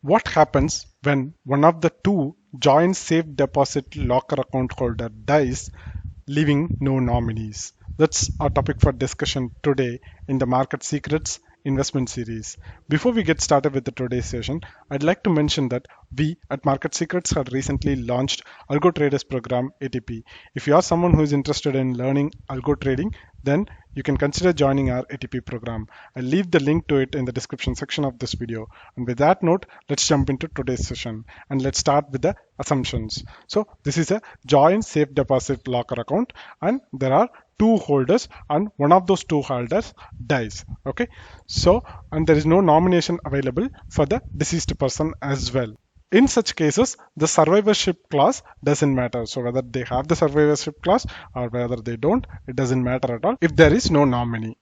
What happens when one of the two joint safe deposit locker account holder dies, leaving no nominees? That's our topic for discussion today in the Market Secrets investment series. Before we get started with the today's session, I'd like to mention that we at Market Secrets have recently launched Algo Traders Program ATP. If you are someone who is interested in learning algo trading, then you can consider joining our ATP program. I'll leave the link to it in the description section of this video. And with that note, let's jump into today's session and let's start with the assumptions. So this is a joint safe deposit locker account and there are two holders and one of those two holders dies. Okay, so and there is no nomination available for the deceased person as well. In such cases, the survivorship clause doesn't matter. So whether they have the survivorship clause or whether they don't, it doesn't matter at all if there is no nominee.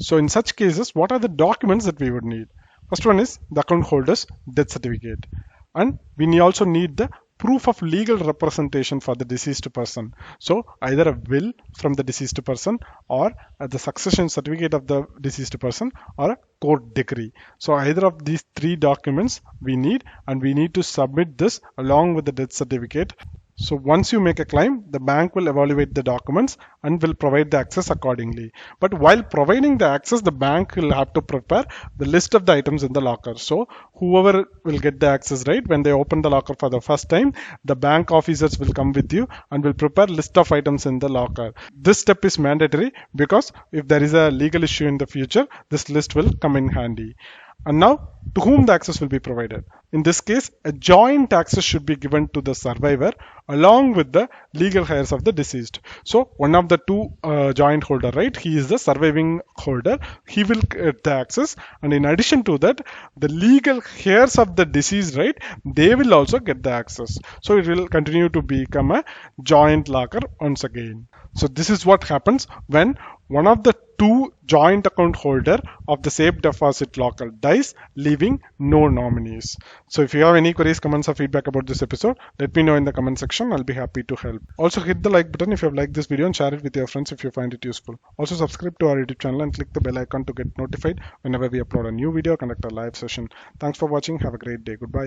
So in such cases, what are the documents that we would need? First one is the account holder's death certificate. And we also need the proof of legal representation for the deceased person. So either a will from the deceased person or the succession certificate of the deceased person or a court decree. So either of these three documents we need, and we need to submit this along with the death certificate. So once you make a claim, the bank will evaluate the documents and will provide the access accordingly. But while providing the access, the bank will have to prepare the list of the items in the locker. So whoever will get the access, right, when they open the locker for the first time, the bank officers will come with you and will prepare list of items in the locker. This step is mandatory because if there is a legal issue in the future, this list will come in handy. And now, to whom the access will be provided? In this case, a joint access should be given to the survivor along with the legal heirs of the deceased. So one of the two joint holder, right? He is the surviving holder. He will get the access, and in addition to that, the legal heirs of the deceased, right? They will also get the access. So it will continue to become a joint locker once again. So this is what happens when one of the two joint account holder of the safe deposit locker dies, leaving no nominees. So if you have any queries, comments or feedback about this episode, let me know in the comment section. I'll be happy to help. Also hit the like button if you have liked this video and share it with your friends if you find it useful. Also subscribe to our YouTube channel and click the bell icon to get notified whenever we upload a new video or conduct a live session. Thanks for watching. Have a great day. Goodbye.